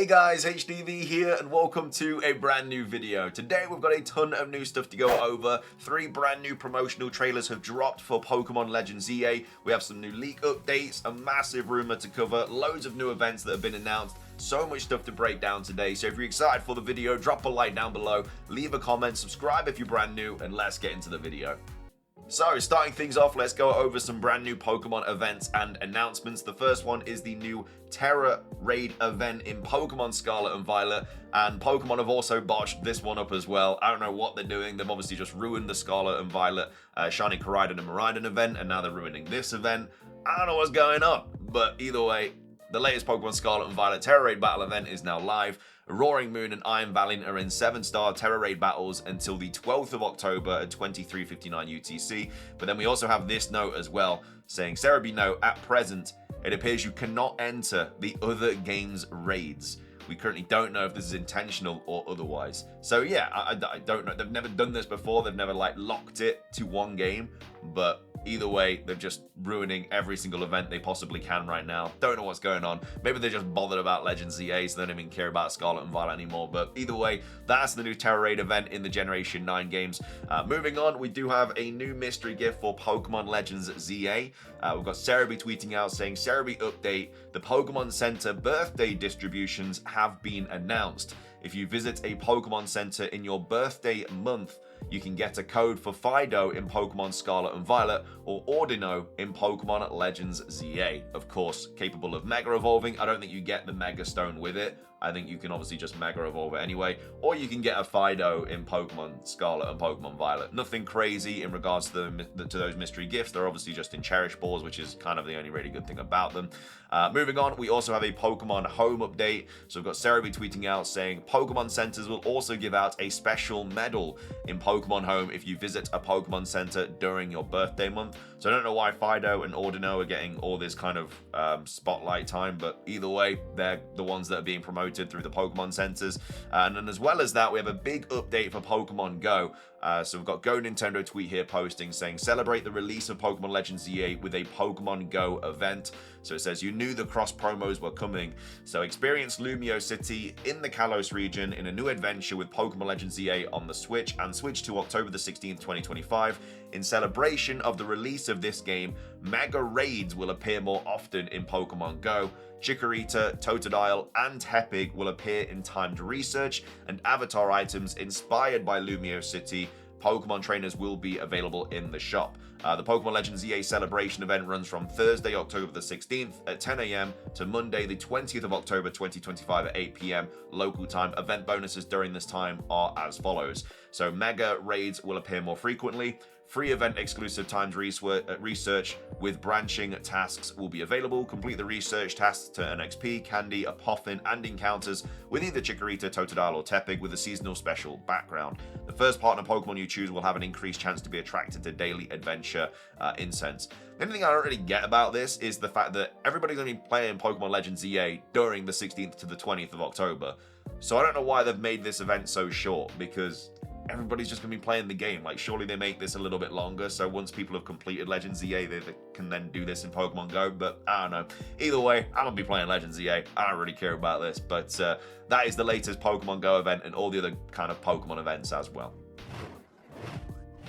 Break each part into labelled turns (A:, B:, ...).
A: Hey guys, HDV here and welcome to a brand new video. Today we've got a ton of new stuff to go over. 3 brand new promotional trailers have dropped for Pokemon Legends EA. We have some new leak updates, a massive rumor to cover, loads of new events that have been announced. So much stuff to break down today. So if you're excited for the video, drop a like down below, leave a comment, subscribe if you're brand new, and let's get into the video. So, starting things off, let's go over some brand new Pokemon events and announcements. The first one is the new Terra Raid event in Pokemon Scarlet and Violet, and Pokemon have also botched this one up as well. I don't know what they're doing. They've obviously just ruined the Scarlet and Violet Shiny Koraidon and Miraidon event, and now they're ruining this event. I don't know what's going on, but either way, the latest Pokemon Scarlet and Violet Terra Raid battle event is now live. Roaring Moon and Iron Valiant are in 7-star Terra Raid battles until the 12th of October at 23:59 UTC. But then we also have this note as well, saying, Cerebi note, at present, it appears you cannot enter the other game's raids. We currently don't know if this is intentional or otherwise. So yeah, I don't know. They've never done this before. They've never like locked it to one game, but either way, they're just ruining every single event they possibly can right now. Don't know what's going on. Maybe they're just bothered about Legends EA, so they don't even care about Scarlet and Violet anymore. But either way, that's the new Terra Raid event in the Generation 9 games. Moving on, we do have a new mystery gift for Pokemon Legends ZA. We've got Cerebi tweeting out saying, Cerebi update, the Pokemon Center birthday distributions have been announced. If you visit a Pokemon Center in your birthday month, you can get a code for Fido in Pokemon Scarlet and Violet or Ordino in Pokemon Legends ZA. Of course, capable of Mega Evolving. I don't think you get the Mega Stone with it. I think you can obviously just Mega Evolve it anyway. Or you can get a Fido in Pokemon Scarlet and Pokemon Violet. Nothing crazy in regards to those mystery gifts. They're obviously just in Cherish Balls, which is kind of the only really good thing about them. Moving on, we also have a Pokemon Home update. So we've got Cerebi tweeting out saying, Pokemon Centers will also give out a special medal in Pokemon Home if you visit a Pokemon Center during your birthday month. So I don't know why Fido and Ordino are getting all this kind of spotlight time, but either way, they're the ones that are being promoted through the Pokemon Centers. And then as well as that, we have a big update for Pokemon Go. So we've got Go Nintendo tweet here posting saying, celebrate the release of Pokemon Legends EA with a Pokemon Go event. So it says, you knew the cross promos were coming. So experience Lumiose City in the Kalos region in a new adventure with Pokemon Legends EA on the Switch and Switch to October the 16th, 2025. In celebration of the release of this game, Mega Raids will appear more often in Pokemon Go. Chikorita, Totodile, and Tepig will appear in timed research, and avatar items inspired by Lumiose City Pokemon trainers will be available in the shop. The Pokemon Legends EA celebration event runs from Thursday, October the 16th at 10 AM to Monday, the 20th of October 2025 at 8 PM local time. Event bonuses during this time are as follows. So Mega Raids will appear more frequently. Free event exclusive timed research with branching tasks will be available. Complete the research tasks to earn XP, candy, a Poffin, and encounters with either Chikorita, Totodile, or Tepig with a seasonal special background. The first partner Pokemon you choose will have an increased chance to be attracted to daily adventure incense. The only thing I don't really get about this is the fact that everybody's going to be playing Pokemon Legends EA during the 16th to the 20th of October. So I don't know why they've made this event so short, because everybody's just going to be playing the game. Like, surely they make this a little bit longer, so once people have completed Legends EA, they can then do this in Pokemon Go, but I don't know. Either way, I'm going to be playing Legends EA. I don't really care about this, but that is the latest Pokemon Go event and all the other kind of Pokemon events as well.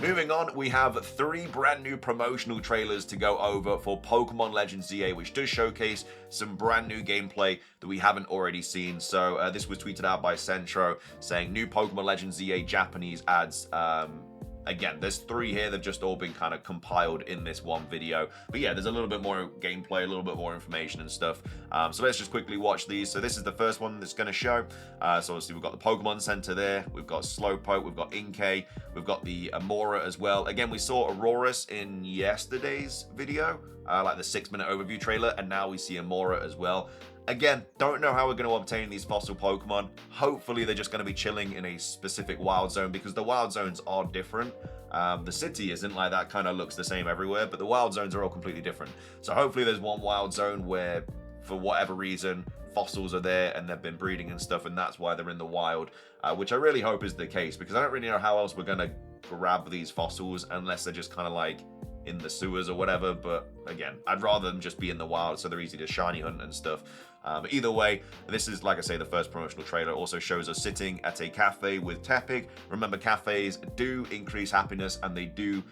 A: Moving on, we have 3 brand new promotional trailers to go over for Pokemon Legends EA, which does showcase some brand new gameplay that we haven't already seen. So this was tweeted out by Centro saying, new Pokemon Legends EA Japanese ads. Again, there's 3 here. They've just all been kind of compiled in this one video. But yeah, there's a little bit more gameplay, a little bit more information and stuff. So let's just quickly watch these. So this is the first one that's going to show. So obviously we've got the Pokemon Center there. We've got Slowpoke. We've got Inkay. We've got the Amora as well. Again, we saw Aurorus in yesterday's video, like the 6-minute overview trailer. And now we see Amora as well. Again, don't know how we're going to obtain these fossil Pokemon. Hopefully they're just going to be chilling in a specific wild zone, because the wild zones are different. The city isn't like that, kind of looks the same everywhere, but the wild zones are all completely different. So hopefully there's one wild zone where, for whatever reason, fossils are there and they've been breeding and stuff, and that's why they're in the wild, which I really hope is the case, because I don't really know how else we're going to grab these fossils unless they're just kind of like in the sewers or whatever. But again, I'd rather them just be in the wild so they're easy to shiny hunt and stuff. But either way, this is, like I say, the first promotional trailer. Also shows us sitting at a cafe with Tepig. Remember, cafes do increase happiness, and they do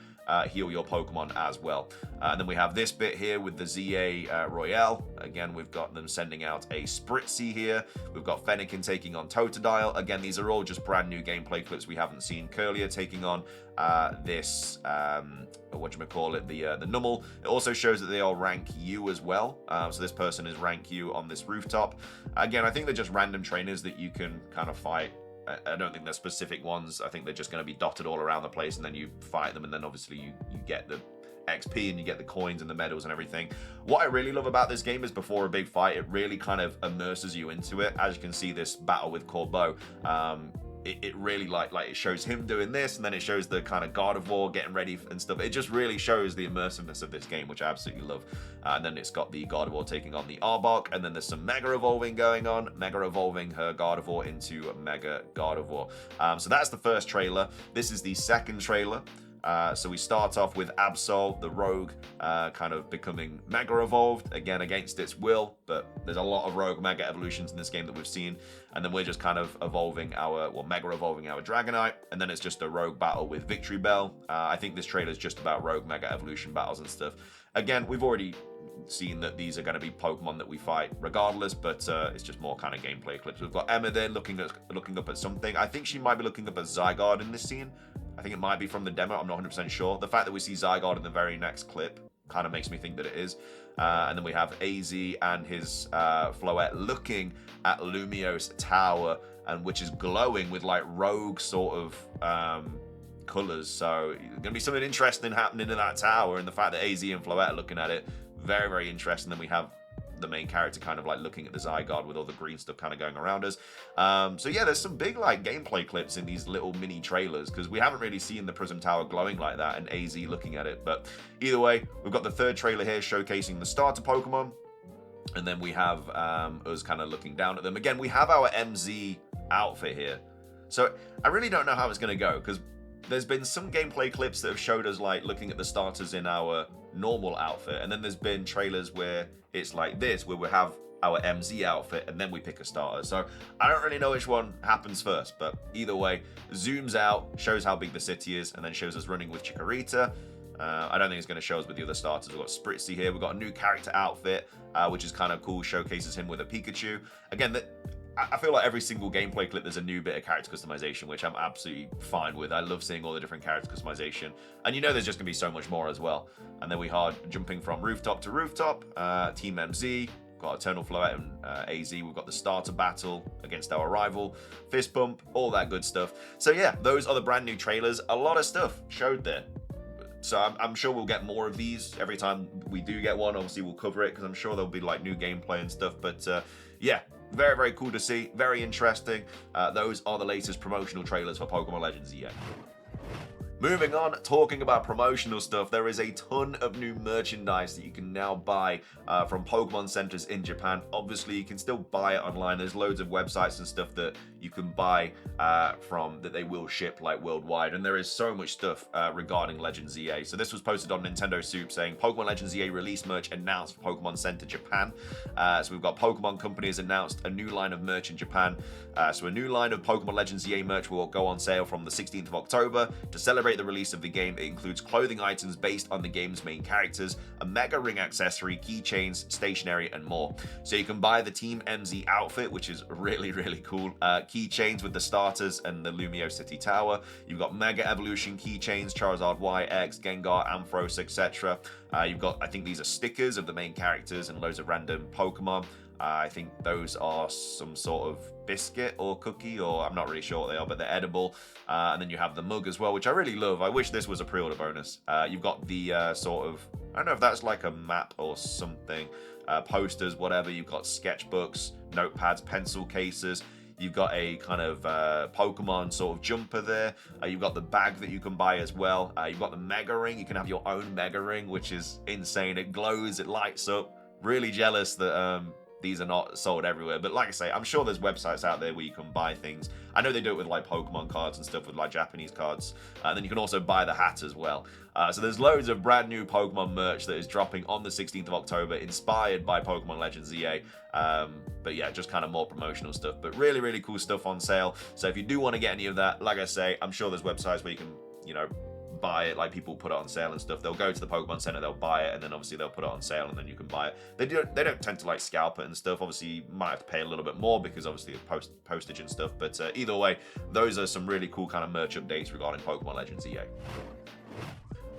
A: heal your Pokemon as well. And then we have this bit here with the ZA Royale. Again, we've got them sending out a Spritzy here. We've got Fennekin taking on Totodile. Again, these are all just brand new gameplay clips we haven't seen. Curlier taking on this, whatchamacallit, the Nummel. It also shows that they are rank U as well. So this person is rank U on this rooftop. Again, I think they're just random trainers that you can kind of fight. I don't think they're specific ones. I think they're just going to be dotted all around the place, and then you fight them, and then obviously you get the XP and you get the coins and the medals and everything. What I really love about this game is before a big fight, it really kind of immerses you into it. As you can see, this battle with Corbeau, it really like it shows him doing this, and then it shows the kind of Gardevoir getting ready and stuff. It just really shows the immersiveness of this game, which I absolutely love. And then it's got the Gardevoir taking on the Arbok, and then there's some Mega Evolving going on, Mega Evolving her Gardevoir into Mega Gardevoir. So that's the first trailer. This is the second trailer. So we start off with Absol, the rogue, kind of becoming Mega Evolved, again against its will, but there's a lot of rogue Mega Evolutions in this game that we've seen, and then we're just kind of evolving our, well, Mega Evolving our Dragonite, and then it's just a rogue battle with Victory Bell. I think this trailer is just about rogue Mega Evolution battles and stuff. Again, we've already seen that these are going to be Pokemon that we fight regardless, but it's just more kind of gameplay clips. We've got Emma there looking up at something. I think she might be looking up at Zygarde in this scene. I think it might be from the demo. I'm not 100% sure. The fact that we see Zygarde in the very next clip kind of makes me think that it is. And then we have AZ and his Floette looking at Lumiose Tower, and which is glowing with like rogue sort of colors. So going to be something interesting happening in that tower, and the fact that AZ and Floette are looking at it, very, very interesting. Then we have the main character kind of like looking at the Zygarde with all the green stuff kind of going around us. So yeah, there's some big like gameplay clips in these little mini trailers, because we haven't really seen the Prism Tower glowing like that and AZ looking at it. But either way, we've got the third trailer here showcasing the starter Pokemon, and then we have us kind of looking down at them. Again, we have our MZ outfit here, so I really don't know how it's going to go, because there's been some gameplay clips that have showed us like looking at the starters in our normal outfit, and then there's been trailers where it's like this, where we have our MZ outfit and then we pick a starter. So I don't really know which one happens first, but either way, zooms out, shows how big the city is, and then shows us running with Chikorita. I don't think it's going to show us with the other starters. We've got Spritzy here. We've got a new character outfit, which is kind of cool, showcases him with a Pikachu. Again, I feel like every single gameplay clip there's a new bit of character customization, which I'm absolutely fine with. I love seeing all the different character customization, and you know there's just gonna be so much more as well. And then we are jumping from rooftop to rooftop. Team MZ, got Eternal Floette and AZ. We've got the starter battle against our rival, Fist Bump, all that good stuff. So yeah, those are the brand new trailers. A lot of stuff showed there. So I'm sure we'll get more of these every time we do get one. Obviously we'll cover it, because I'm sure there'll be like new gameplay and stuff. But yeah, very, very cool to see. Very interesting. Those are the latest promotional trailers for Pokemon Legends EA. Moving on, talking about promotional stuff, there is a ton of new merchandise that you can now buy from Pokemon centers in Japan. Obviously, you can still buy it online. There's loads of websites and stuff that you can buy from that they will ship like worldwide. And there is so much stuff regarding Legends EA. So this was posted on Nintendo Soup saying Pokemon Legends EA release merch announced for Pokemon Center Japan. So we've got Pokemon Company has announced a new line of merch in Japan. So a new line of Pokemon Legends EA merch will go on sale from the 16th of October. To celebrate the release of the game, it includes clothing items based on the game's main characters, a Mega Ring accessory, keychains, stationery, and more. So you can buy the Team MZ outfit, which is really, really cool. Keychains with the starters and the Lumiose City Tower. You've got Mega Evolution keychains, Charizard Y, X, Gengar, Ampharos, etc. You've got, I think these are stickers of the main characters and loads of random Pokemon. I think those are some sort of biscuit or cookie, or I'm not really sure what they are, but they're edible. And then you have the mug as well, which I really love. I wish this was a pre-order bonus. You've got the sort of, I don't know if that's like a map or something, posters, whatever. You've got sketchbooks, notepads, pencil cases. You've got a kind of Pokemon sort of jumper there. You've got the bag that you can buy as well. You've got the Mega Ring. You can have your own Mega Ring, which is insane. It glows, it lights up. Really jealous that these are not sold everywhere. But like I say, I'm sure there's websites out there where you can buy things. I know they do it with like Pokemon cards and stuff, with like Japanese cards. And then you can also buy the hat as well. So there's loads of brand new Pokemon merch that is dropping on the 16th of October, inspired by Pokemon Legends EA. But yeah, just kind of more promotional stuff. But really, really cool stuff on sale. So if you do want to get any of that, like I say, I'm sure there's websites where you can, you know, buy it. Like, people put it on sale and stuff. They'll go to the Pokemon Center, they'll buy it, and then obviously they'll put it on sale, and then you can buy it. They don't tend to like scalp it and stuff. Obviously, you might have to pay a little bit more because obviously of postage and stuff. But either way, those are some really cool kind of merch updates regarding Pokemon Legends EA.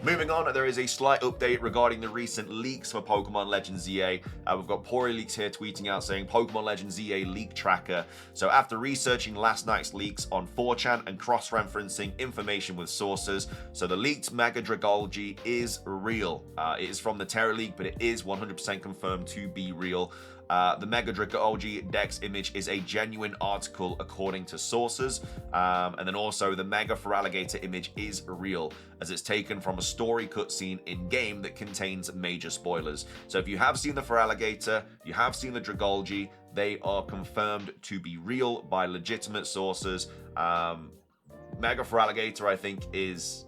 A: Moving on, there is a slight update regarding the recent leaks for Pokemon Legends EA. We've got Pori Leaks here tweeting out saying Pokemon Legends EA leak tracker. So after researching last night's leaks on 4chan and cross-referencing information with sources, so the leaked Mega Dragalge is real. It is from the Terra League, but it is 100% confirmed to be real. The Mega Dragalge Dex image is a genuine article according to sources. And then also the Mega Feraligatr image is real, as it's taken from a story cutscene in-game that contains major spoilers. So if you have seen the Feraligatr, you have seen the Dragalge, they are confirmed to be real by legitimate sources. Mega Feraligatr, I think, is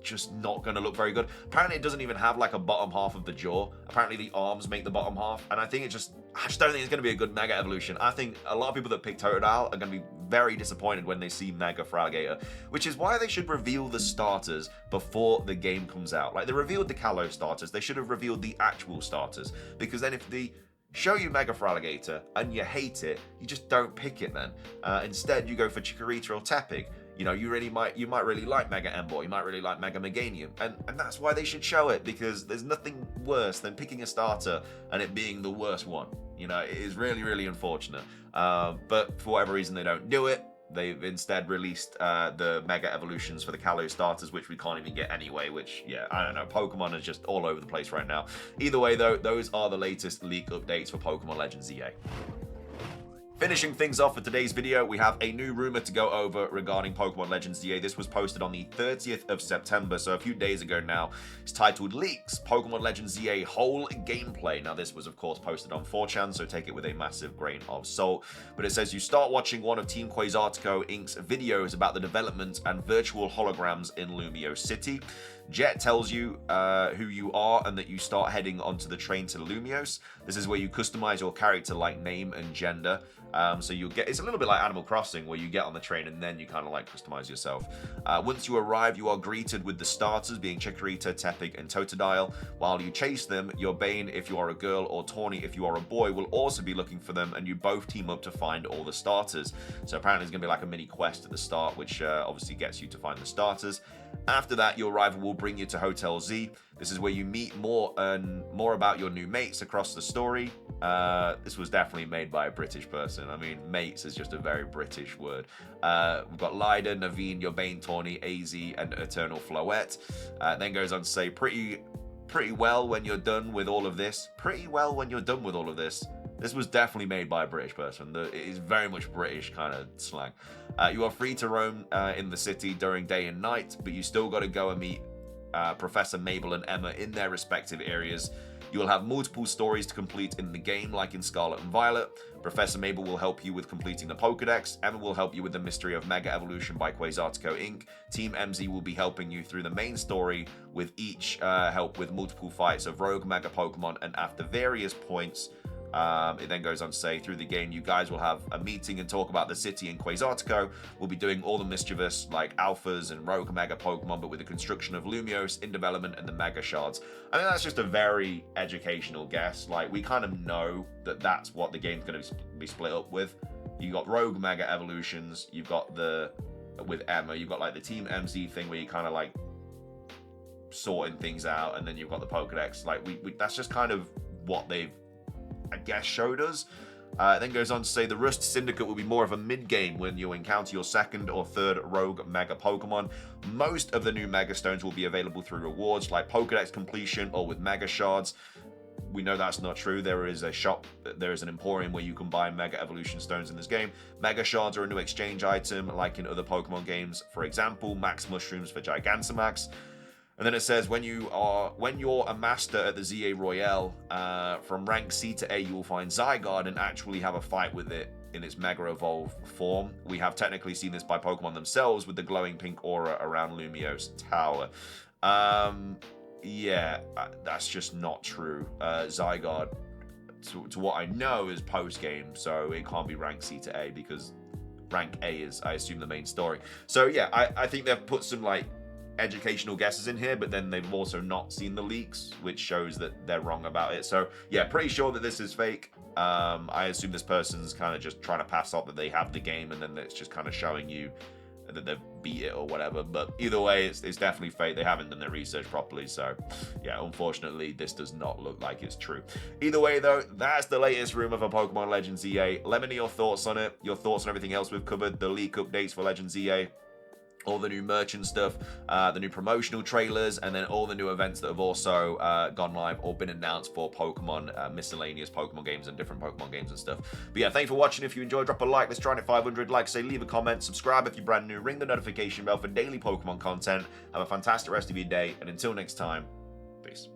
A: just not going to look very good. Apparently it doesn't even have like a bottom half of the jaw. Apparently the arms make the bottom half, and I just don't think it's going to be a good Mega evolution. I think a lot of people that pick Totodile are going to be very disappointed when they see Mega Feraligatr, which is why they should reveal the starters before the game comes out. Like, they revealed the Kalos starters, they should have revealed the actual starters, because then if they show you Mega Feraligatr and you hate it, you just don't pick it then. Instead, you go for Chikorita or Tepig. You know, you might really like Mega Emboar, you might really like Mega Meganium, and that's why they should show it, because there's nothing worse than picking a starter and it being the worst one. You know, it is really, really unfortunate. But for whatever reason, they don't do it. They've instead released the Mega Evolutions for the Kalos starters, which we can't even get anyway, which, yeah, I don't know. Pokemon is just all over the place right now. Either way, though, those are the latest leak updates for Pokemon Legends EA. Finishing things off for today's video, we have a new rumor to go over regarding Pokemon Legends EA. This was posted on the 30th of September, so a few days ago now. It's titled Leaks, Pokemon Legends EA Whole Gameplay. Now, this was, of course, posted on 4chan, so take it with a massive grain of salt. But it says, you start watching one of Team Quasartico Inc.'s videos about the development and virtual holograms in Lumiose City. Jet tells you who you are and that you start heading onto the train to Lumiose. This is where you customize your character, like name and gender. So you'll get, it's a little bit like Animal Crossing, where you get on the train and then you kind of like customize yourself. Once you arrive, you are greeted with the starters, being Chikorita, Tepig, and Totodile. While you chase them, your Bane if you are a girl or Tawny if you are a boy will also be looking for them, and you both team up to find all the starters. So apparently there's going to be like a mini quest at the start, which obviously gets you to find the starters. After that, your arrival will bring you to Hotel Z. This is where you meet more about your new mates across the story. This was definitely made by a British person. I mean, mates is just a very British word. We've got Lyda, Naveen, your Bane, Tawny, AZ, and Eternal Floette. Then goes on to say, pretty well when you're done with all of this. Pretty well when you're done with all of this. This was definitely made by a British person. It is very much British kind of slang. You are free to roam in the city during day and night, but you still got to go and meet Professor Mabel and Emma in their respective areas. You will have multiple stories to complete in the game, like in Scarlet and Violet. Professor Mabel will help you with completing the Pokédex. Emma will help you with the Mystery of Mega Evolution by Quasartico Inc. Team MZ will be helping you through the main story, with each help with multiple fights of rogue Mega Pokemon, and after various points, it then goes on to say, through the game, you guys will have a meeting and talk about the city in Quasartico. We'll be doing all the mischievous, like alphas and rogue Mega Pokemon, but with the construction of Lumiose in development and the Mega Shards. I think that's just a very educational guess. Like, we kind of know that that's what the game's going to be split up with. You got rogue Mega Evolutions. You've got with Emma, you've got like the Team MZ thing where you kind of like sorting things out, and then you've got the Pokédex. Like, that's just kind of what they've, I guess, showed us. It then goes on to say the Rust Syndicate will be more of a mid-game when you encounter your second or third rogue Mega Pokemon. Most of the new Mega Stones will be available through rewards like Pokédex completion or with Mega Shards. We know that's not true. There is a shop, there is an emporium where you can buy Mega Evolution Stones in this game. Mega Shards are a new exchange item like in other Pokemon games. For example, Max Mushrooms for Gigantamax. And then it says, when you're a master at the ZA Royale, from rank C to A, you will find Zygarde and actually have a fight with it in its Mega Evolved form. We have technically seen this by Pokemon themselves with the glowing pink aura around Lumiose Tower. Yeah, that's just not true. Zygarde, to what I know, is post-game, so it can't be rank C to A because rank A is, I assume, the main story. So yeah, I think they've put some like educational guesses in here, but then they've also not seen the leaks, which shows that they're wrong about it. So yeah, pretty sure that this is fake. I assume this person's kind of just trying to pass off that they have the game, and then it's just kind of showing you that they've beat it or whatever. But either way, it's definitely fake. They haven't done their research properly. So yeah, unfortunately, this does not look like it's true. Either way, though, that's the latest rumor for Pokemon Legends EA. Let me know your thoughts on it, your thoughts on everything else we've covered, the leak updates for Legends EA, all the new merchant stuff, the new promotional trailers, and then all the new events that have also gone live or been announced for Pokemon, miscellaneous Pokemon games and different Pokemon games and stuff. But yeah, thanks for watching. If you enjoyed, drop a like. Let's try and hit 500. Like I say, leave a comment, subscribe if you're brand new, ring the notification bell for daily Pokemon content. Have a fantastic rest of your day, and until next time, peace.